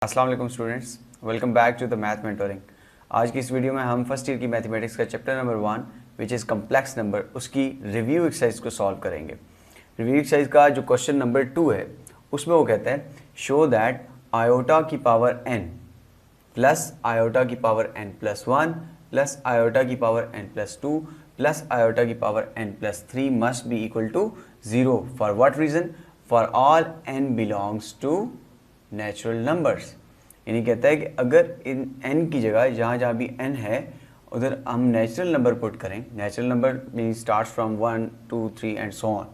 अस्सलाम वालेकुम students, welcome back to the math mentoring. आज की इस वीडियो में हम फर्स्ट ईयर की मैथमेटिक्स का chapter number 1 which is complex number उसकी रिव्यू एक्सरसाइज को सॉल्व करेंगे। रिव्यू एक्सरसाइज का जो क्वेश्चन नंबर 2 है उसमें वो कहता है शो दैट आयोटा की पावर n प्लस आयोटा की power n plus 1 plus iota की power n plus 2 plus iota की power n plus 3 must be equal to 0 for what reason? For all n belongs to natural numbers. यानी कहता है कि अगर इन n की जगह जहाँ भी n है उधर हम नेचुरल नंबर पुट करें, natural number mean starts from 1 2 3 and so on,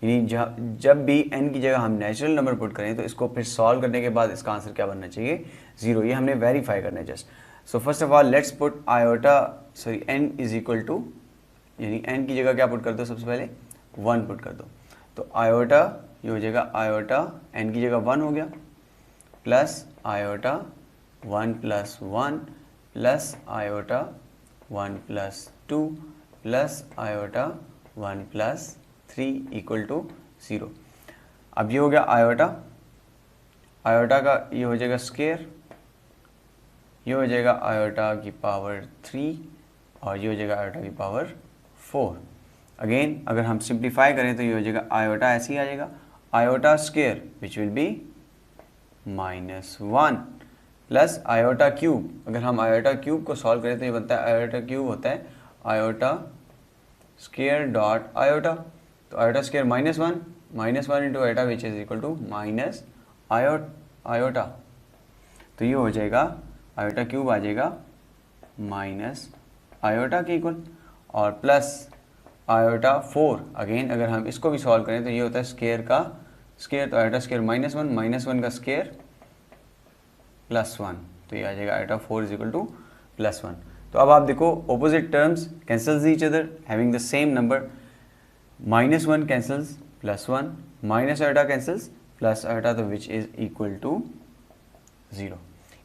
यानी जब भी n की जगह हम नेचुरल नंबर पुट करें तो इसको फिर सॉल्व करने के बाद इसका आंसर क्या बनना चाहिए? 0। ये हमने वेरीफाई करना है just. So first of all let's put iota n is equal to, यानी n की जगह क्या पुट कर दो? सबसे पहले 1 पुट कर दो। तो आयोटा ये हो जाएगा, आयोटा n की जगह 1 हो गया plus iota 1 plus 1 plus iota 1 plus 2 plus iota 1 plus 3 equal to 0। अब ये हो गया आयोटा, आयोटा का ये हो जाएगा स्क्वायर, ये हो जाएगा आयोटा की पावर 3 और ये हो जाएगा आयोटा की पावर 4। अगेन अगर हम सिंप्लीफाई करें तो ये हो जाएगा आयोटा ऐसे ही आ जाएगा, iota square which will B -1 plus iota cube. अगर हम आयोटा क्यूब को सॉल्व करें तो ये बनता है आयोटा क्यूब होता है आयोटा स्क्वायर डॉट आयोटा। तो iota square -1 into iota which is equal to minus iota. तो ये हो जाएगा आयोटा क्यूब आ जाएगा माइनस आयोटा के इक्वल और प्लस आयोटा 4। अगेन अगर हम इसको भी सॉल्व करें तो ये होता है स्क्वायर का स्क्वायर, तो आयोटा स्क्वायर -1 का स्क्वायर +1, तो ये आ जाएगा आयोटा 4 इज इक्वल टू +1। तो अब आप देखो opposite terms cancels each other having the same number, -1 cancels +1, minus iota cancels plus iota, तो विच इज इक्वल टू 0।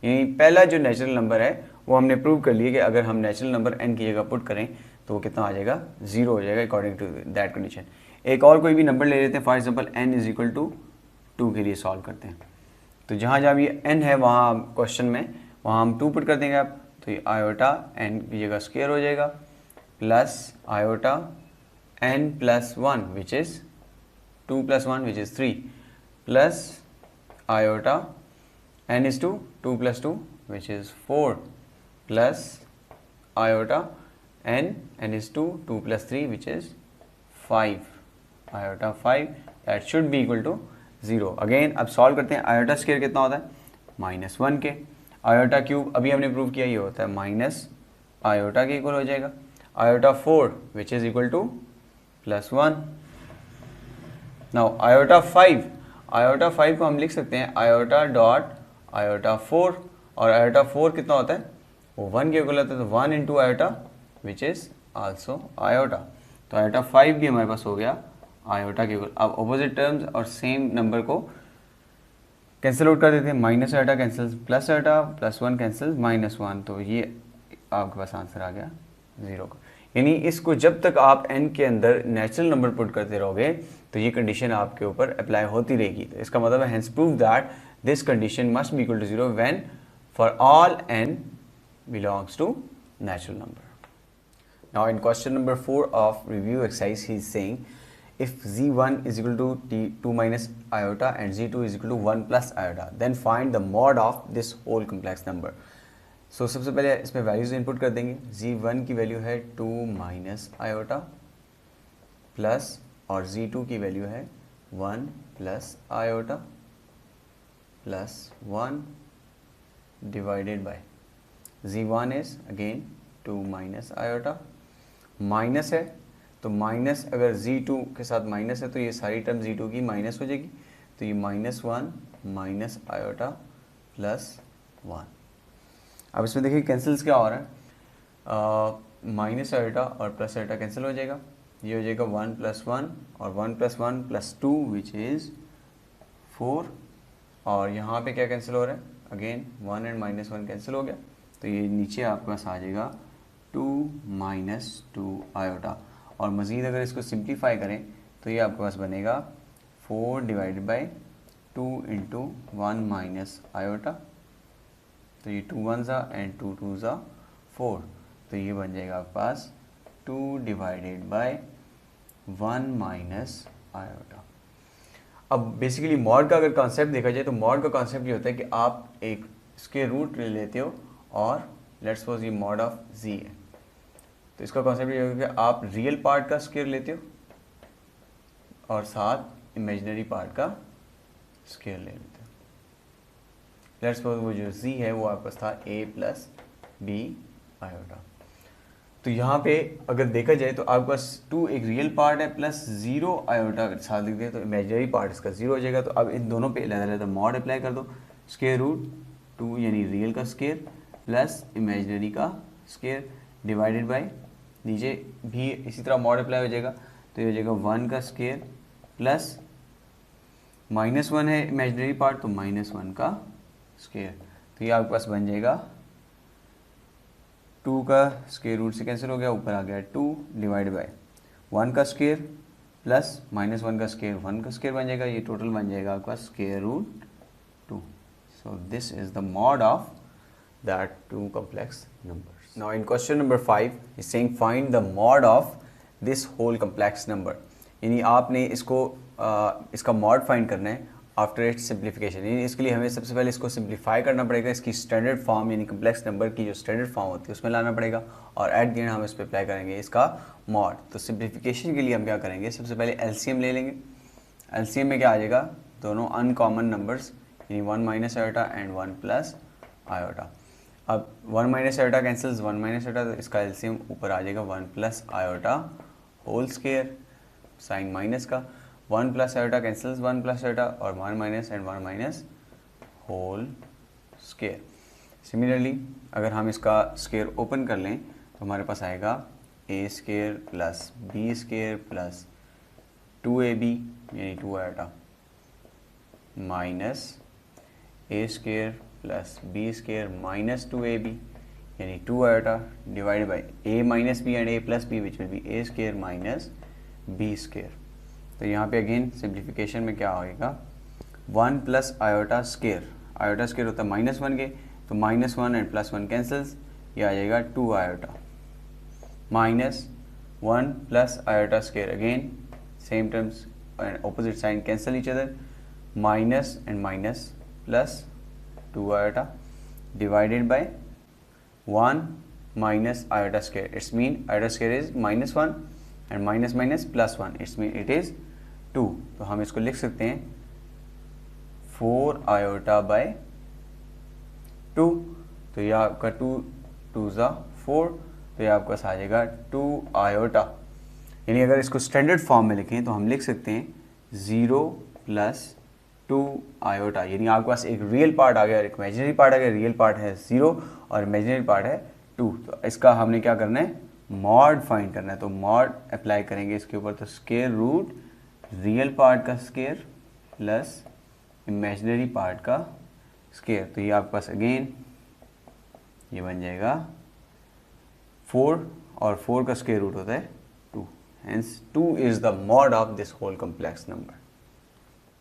यानी पहला जो नेचुरल नंबर है वो हमने प्रूव कर लिया कि अगर हम नेचुरल नंबर n की जगह पुट करें तो वो कितना आ जाएगा? 0 हो जाएगा अकॉर्डिंग टू दैट कंडीशन। एक और कोई भी नंबर ले लेते हैं, for example n is equal to 2 के लिए सॉल्व करते हैं। तो जहाँ जहाँ भी n है वहाँ क्वेश्चन में वहाँ हम 2 पुट कर देंगे आप, तो ये आयोटा n की जगह स्क्वायर हो जाएगा plus iota n plus 1 which is 2 plus 1 which is 3 plus iota n is 2 plus 2 which is 4 plus iota n is 2 plus 3 which is 5, iota 5 that should be equal to 0। Again अब solve करते हैं, iota square कितना होता है? -1 के, iota cube अभी हमने prove किया ये होता है माइनस आयोटा के इक्वल हो जाएगा, iota 4 which is equal to +1। Now iota 5 को हम लिख सकते हैं आयोटा डॉट आयोटा 4, और आयोटा 4 कितना होता है? वो 1 के इक्वल होता है, तो 1 into iota which is also iota. तो आयोटा 5 भी हमारे पास हो गया आयोटा के इक्वल। अब ऑपोजिट टर्म्स और सेम नंबर को कैंसिल आउट कर देते हैं, minus iota cancel plus iota, +1 cancel -1, तो ये आपके पास आंसर आ गया 0 का। यानी इसको जब तक आप n के अंदर नेचुरल नंबर पुट करते रहोगे तो ये कंडीशन आपके ऊपर अप्लाई होती रहेगी। तो इसका मतलब है hence prove that this condition must be equal to 0 when for all n belongs to natural number. Now in question number 4 of review exercise he is saying if z1 is equal to 2 minus iota and z2 is equal to 1 plus iota then find the mod of this whole complex number. So सबसे पहले इसमें values input कर देंगे, z1 की value है 2 minus iota plus और z2 की value है 1 plus iota plus 1 divided by z1 is again 2 minus iota, minus है तो माइनस अगर z2 के साथ माइनस है तो ये सारी टर्म z2 की माइनस हो जाएगी, तो ये -1 माइनस आयोटा प्लस 1। अब इसमें देखिए कैंसिल्स क्या हो रहा है, माइनस आयोटा और प्लस आयोटा कैंसिल हो जाएगा, ये हो जाएगा 1 प्लस 1 और 1 प्लस 1 प्लस 2 विच इज़ 4, और यहाँ पे क्या कैंसिल हो रहा है? अगेन 1 एंड -1 कैंसिल हो गया, तो ये नीचे आपके पास आ जाएगा 2 माइनस 2 आयोटा, और मज़ीद अगर इसको सिंप्लीफाई करें तो ये आपके पास बनेगा 4 divided by 2 into 1 minus iota तो ये 2 1 ज़ा एंड 2 2 ज़ा 4, तो ये बन जाएगा आपके पास 2 डिवाइडेड बाय 1 माइनस आयोटा। अब बेसिकली मॉड का अगर कॉन्सेप्ट देखा जाए तो मॉड का कॉन्सेप्ट ये होता है कि आप एक स्क्वायर रूट ले लेते हो और लेट्स सपोज ये मॉड ऑफ z है, तो इसका कॉन्सेप्ट ये होगा कि आप रियल पार्ट का स्क्वायर लेते हो और साथ इमेजिनरी पार्ट का स्क्वायर ले लेते हो। लेट्स सपोज वो जो z है वो आपके पास था a प्लस बी आयोटा। तो यहाँ पे अगर देखा जाए तो आपके पास 2 एक रियल पार्ट है प्लस 0 आयोटा अगर साथ लिख दें तो इमेजिनरी पार्ट इसका 0 हो जाएगा। तो अब इन दोनों पे अलग-अलग मॉड अप्लाई कर दो, स्क्वायर रूट 2 यानी रियल का स्क्वायर प्लस इमेजिनरी का स्क्वायर डिवाइडेड बाय, नीचे भी इसी तरह मॉड अप्लाई हो जाएगा, तो ये हो जाएगा 1 का स्क्वायर प्लस -1 है इमेजिनरी पार्ट तो -1 का स्क्वायर, तो ये आपके पास बन जाएगा 2 का स्क्वायर रूट से कैंसिल हो गया, ऊपर आ गया 2 डिवाइड बाय 1 का स्क्वायर प्लस -1 का स्क्वायर 1 का स्क्वायर बन जाएगा, ये टोटल बन जाएगा आपका square root 2। So this is the mod of that 2 complex numbers. Now in question number 5 is saying find the mod of this whole complex number, यानी आपने इसको इसका मॉड फाइंड करना है आफ्टर इट्स सिंप्लीफिकेशन। यानी इसके लिए हमें सबसे पहले इसको सिंप्लीफाई करना पड़ेगा, इसकी स्टैंडर्ड फॉर्म यानी कम्प्लेक्स नंबर की जो स्टैंडर्ड फॉर्म होती है उसमें लाना पड़ेगा और एट द एंड हम इस पर अप्लाई करेंगे इसका मॉड। तो सिंप्लीफिकेशन के लिए हम क्या करेंगे, सबसे पहले एलसीएम ले लेंगे। एलसीएम में क्या आ जाएगा, दोनों अनकॉमन नंबर्स यानी 1 minus iota and 1 plus iota. अब 1 minus iota cancels 1 minus iota, तो इसका एलसीएम ऊपर आ जाएगा 1 plus iota whole square, sign minus का 1 plus iota cancels 1 plus iota और 1 minus and 1 minus whole square. Similarly अगर हम इसका स्क्वायर ओपन कर लें तो हमारे पास आएगा A square plus B square plus 2ab यानी 2 iota minus A square plus B square minus 2ab यानी 2 iota divided by a minus B and a plus B which will be a square minus B square. तो यहाँ पे again simplification में क्या होगा, 1 plus iota square, iota square होता है -1 के, तो -1 एंड +1 कैंसल्स, ये आ जाएगा 2 iota minus 1 plus iota square, again same terms and opposite sign cancel each other, minus and minus plus 2 iota divided by 1 minus iota square. It's mean iota square is -1 and minus minus +1. It's mean it is 2. तो हम इसको लिख सकते हैं 4 iota by 2. तो यह आपका 2 2 ज़ा 4, तो यह आपका आ जाएगा 2 iota। यानी अगर इसको स्टैंडर्ड फॉर्म में लिखें तो हम लिख सकते हैं 0 + 2 आयोटा, यानी आपके पास एक रियल पार्ट आ गया और एक इमेजिनरी पार्ट आ गया। रियल पार्ट है 0 और इमेजिनरी पार्ट है 2। तो इसका हमने क्या करना है, मॉड फाइंड करना है। तो मॉड अप्लाई करेंगे इसके ऊपर, तो स्क्वायर रूट रियल पार्ट का स्क्वायर प्लस इमेजिनरी पार्ट का स्क्वायर, तो ये आपके पास अगेन ये बन जाएगा 4 और 4 का स्क्वायर रूट होता है 2, hence 2 is the mod of this whole complex number.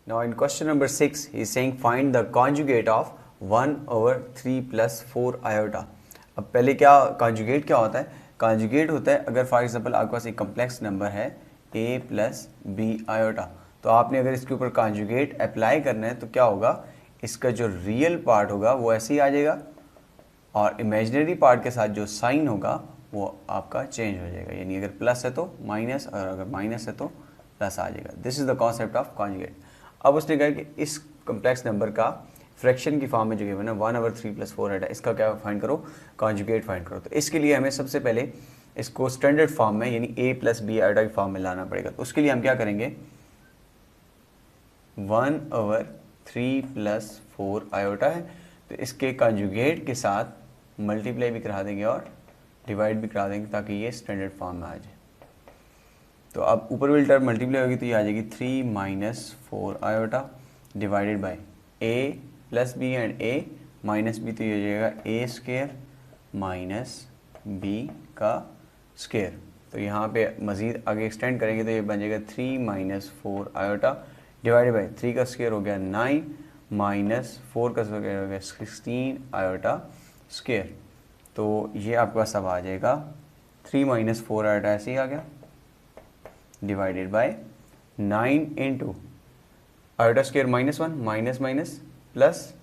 Now in question number 6 he is saying find the conjugate of 1/3 + 4 iota. अब पहले क्या कॉन्जुगेट क्या होता है, कॉन्जुगेट होता है अगर फॉर एग्जांपल आपके पास एक कम्प्लेक्स नंबर है a + b आयोटा, तो आपने अगर इसके ऊपर कॉन्जुगेट अप्लाई करना है तो क्या होगा, इसका जो रियल पार्ट होगा वो ऐसे ही आ जाएगा और इमेजिनरी पार्ट के साथ जो साइन होगा वो आपका चेंज हो जाएगा। यानी अगर प्लस है तो माइनस और अगर माइनस है तो प्लस आ जाएगा। This is the concept of conjugate. अब उसने कहा कि इस कम्प्लेक्स नंबर का फ्रैक्शन की फॉर्म में जो गिवन है 1/3 + 4 है, इसका क्या फाइंड करो, कॉन्जुगेट फाइंड करो। तो इसके लिए हमें सबसे पहले इसको स्टैंडर्ड फॉर्म में यानी a + b आयोटा की फॉर्म में लाना पड़ेगा। तो उसके लिए हम क्या करेंगे, 1/3 + 4 आयोटा है तो इसके कॉन्जुगेट के साथ मल्टीप्लाई भी करा देंगे और डिवाइड भी करा देंगे ताकि ये स्टैंडर्ड फॉर्म में आ जाए। तो अब ऊपर वाली टर्म मल्टीप्लाई होगी तो ये आ जाएगी 3 - 4 iota divided bye a + b and a - b, तो ये हो जाएगा a स्क्वायर माइनस b का स्क्वायर। तो यहाँ पे मज़ीद आगे एक्सटेंड करेंगे तो ये बन जाएगा 3 - 4 आयोटा डिवाइडेड बाय 3 का स्क्वायर हो गया 9 माइनस 4 का स्क्वायर हो गया 16 आयोटा स्केयर। तो ये आपके पास अब आ जाएगा 3 माइनस 4 आयोटा ऐसे ही आ गया, divided by 9 into iota square -1 minus minus plus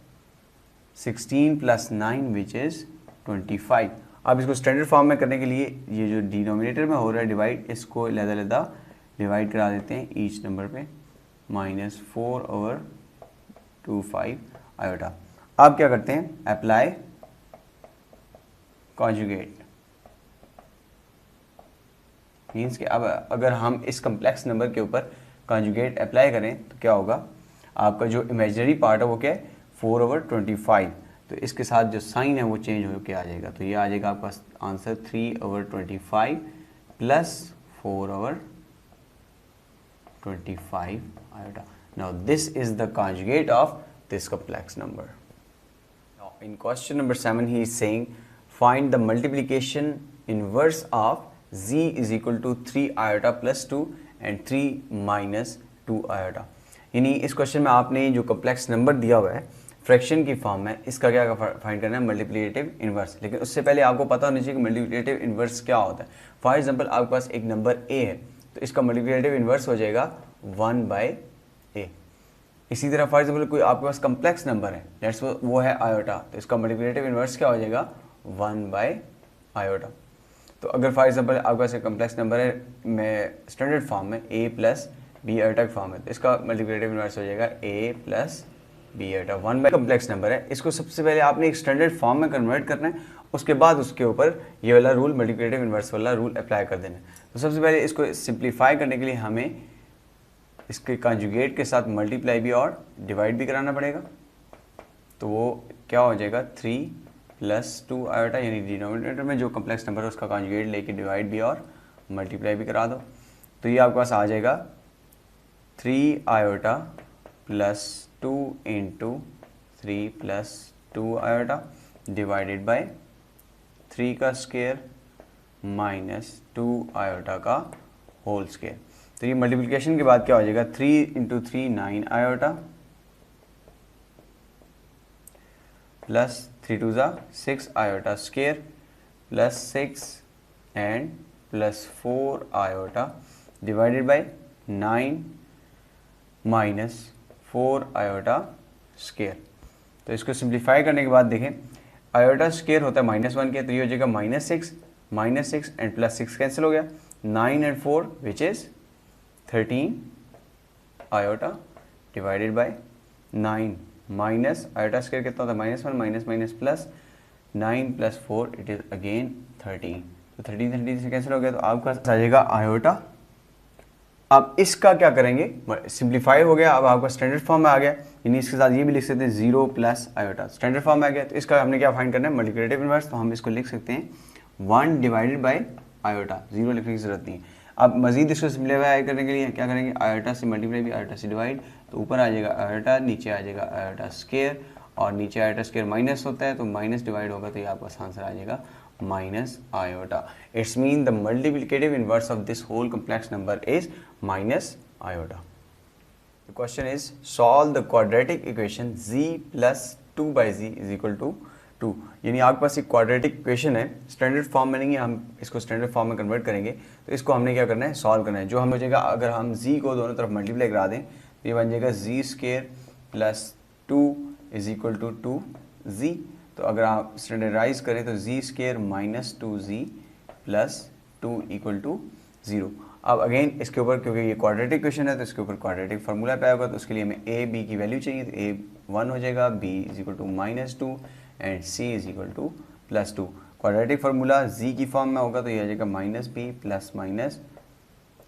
16 plus 9 which is 25। अब इसको स्टैंडर्ड फॉर्म में करने के लिए ये जो डिनोमिनेटर में हो रहा है डिवाइड, इसको लहदा डिवाइड करा देते हैं ईच नंबर पे, -4/25 आयोटा। अब क्या करते हैं, अप्लाई कॉन्जुगेट, मीन्स कि अब अगर हम इस कम्प्लेक्स नंबर के ऊपर कॉन्जुगेट अप्लाई करें तो क्या होगा, आपका जो इमेजिनरी पार्ट है वो क्या है 4/25, तो इसके साथ जो साइन है वो चेंज होकर आ जाएगा। तो ये आ जाएगा आपका answer 3/25 plus 4/25 iota. Now this is the conjugate of this complex number. Now in question number 7 he is saying find the multiplication inverse of z is equal to 3 iota plus 2 and 3 minus 2 iota. यानी इस question में आपने जो complex number दिया हुआ है fraction की form में, इसका क्या फाइंड करना है, मल्टीप्लिकेटिव इन्वर्स। लेकिन उससे पहले आपको पता होना चाहिए कि मल्टीप्लिकेटिव इन्वर्स क्या होता है। फॉर एग्जांपल आपके पास एक नंबर a है तो इसका मल्टीप्लिकेटिव इन्वर्स हो जाएगा 1/a। इसी तरह फॉर एग्जांपल कोई आपके पास कम्प्लेक्स नंबर है, लेट्स वो है आयोटा, तो इसका मल्टीप्लिकेटिव इन्वर्स क्या हो जाएगा 1/आयोटा। तो अगर फॉर एग्जांपल आपके पास एक कम्प्लेक्स नंबर है मैं स्टैंडर्ड फॉर्म में a प्लस b आयोटा की फॉर्म है, तो इसका मल्टीप्लिकेटिव इन्वर्स हो जाएगा a plus b iota. 1/, complex number है, इसको सबसे पहले आपने एक स्टैंडर्ड फॉर्म में कन्वर्ट करना है, उसके बाद उसके ऊपर ये वाला रूल मल्टीप्लिकेटिव इन्वर्स वाला रूल अप्लाई कर देना है। तो सबसे पहले इसको सिंप्लीफाई करने के लिए हमें इसके कॉन्जुगेट के साथ मल्टीप्लाई भी और डिवाइड भी कराना पड़ेगा। तो वो क्या हो जाएगा 3 + 2 आयोटा, यानी डिनोमिनेटर में जो कम्प्लेक्स नंबर है उसका कॉन्जुगेट लेके डिवाइड भी और मल्टीप्लाई भी करा दो। तो ये आपके पास आ जाएगा 3 iota plus 2 into 3 + 2 iota divided bye 3 का स्क्वायर माइनस 2 आयोटा का होल स्क्वायर। तो ये मल्टीप्लिकेशन के बाद क्या हो जाएगा 3 × 3 9 iota plus 3 × 2 = 6 iota square plus 6 and plus 4 iota divided bye 9 minus 4 iota square. तो इसको सिंप्लीफाई करने के बाद देखें आयोटा स्क्वायर होता है -1 के, तो ये हो जाएगा -6 एंड प्लस 6 कैंसिल हो गया, 9 and 4 which is 13 iota divided bye 9 minus iota square कितना होता है -1 minus minus plus 9 + 4 it is again 13। तो 13 से कैंसिल हो गया, तो आपके पास आ जाएगा आयोटा। अब इसका क्या करेंगे, सिंप्लीफाई हो गया, अब आपका स्टैंडर्ड फॉर्म में आ गया, यानी इसके साथ ये भी लिख सकते हैं 0 + आयोटा स्टैंडर्ड फॉर्म में आ गया। तो इसका हमने क्या फाइंड करना है मल्टीप्लिकेटिव इन्वर्स, तो हम इसको लिख सकते हैं 1 डिवाइडेड बाय आयोटा, 0 लिखने की जरूरत नहीं है। अब मजीद इसको सिंप्लीफाई करने के लिए क्या करेंगे, आयोटा से मल्टीप्लाई भी आयोटा से डिवाइड, तो ऊपर आ जाएगा आयोटा, नीचे आ जाएगा आयोटा स्क्वायर, और नीचे आयोटा स्क्वायर माइनस होता है तो माइनस डिवाइड होगा, तो ये आपका आंसर आ जाएगा minus iota. It's mean the multiplicative inverse of this whole complex number is minus iota. The question is solve the quadratic equation z + 2/z = 2। यानी आपके पास एक क्वाड्रेटिक इक्वेशन है, स्टैंडर्ड फॉर्म में नहीं है, हम इसको स्टैंडर्ड फॉर्म में कन्वर्ट करेंगे, तो इसको हमने क्या करना है सॉल्व करना है। जो हम हो जाएगा, अगर हम z को दोनों तरफ मल्टीप्लाई करा दें तो ये बन जाएगा z² + 2 = 2z। तो अगर आप स्टैंडर्डाइज करें तो z² - 2z + 2 = 0। अब अगेन इसके ऊपर क्योंकि ये क्वाड्रेटिक इक्वेशन है तो इसके ऊपर क्वाड्रेटिक फार्मूला पे आएगा, तो उसके लिए हमें a b की वैल्यू चाहिए, तो a 1 हो जाएगा, b = -2 and c = +2। Quadratic formula z की फॉर्म में होगा तो ये आ जाएगा -b प्लस माइनस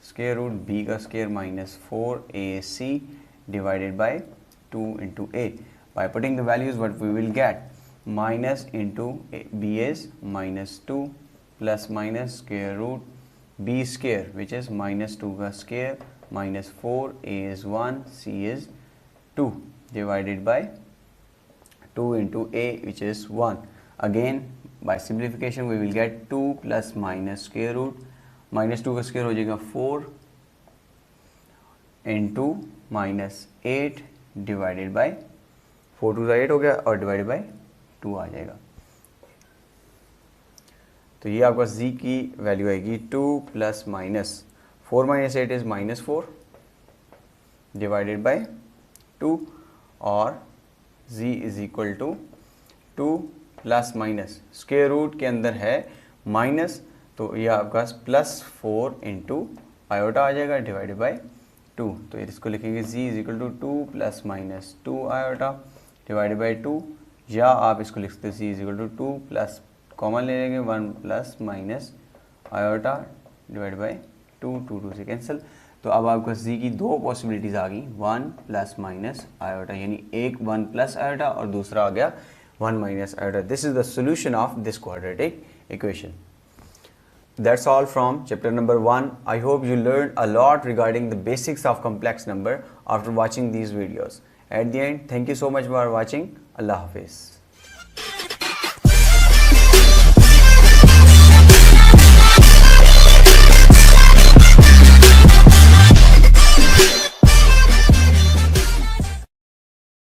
√b का square -4ac divided by 2 × a। By putting the values what we will get, minus into b is -2 plus minus √b square which is -2 का square -4a is 1 c is 2 divided by 2 × a which is 1. Again by simplification we will get 2 plus minus square root -2 का square हो जाएगा 4 into -8 divided by 4 × 2 = 8 हो गया और divided by 2 आ जाएगा। तो ये आपका z की वैल्यू आएगी 2 plus minus 4 minus 8 is -4 divided by 2 और z is equal to 2 plus minus square root के अंदर है माइनस, तो ये आपका +4 इंटू आयोटा आ जाएगा डिवाइडेड बाय 2। तो इसको लिखेंगे z is equal to 2 plus minus 2 iota divided by 2, या आप इसको लिख सकते हैं z is equal to 2 plus common ले लेंगे 1 plus minus iota divide by 2, 2 से कैंसिल। तो अब आपको z की दो पॉसिबिलिटीज़ आ गई, 1 प्लस माइनस आयोटा, यानी एक 1 प्लस आयोटा और दूसरा आ गया 1 minus iota. This is the solution of this quadratic equation. That's all from chapter number 1. I hope you learned a lot regarding the basics of complex number after watching these videos. At the end, thank you so much for watching. Allah Hafiz.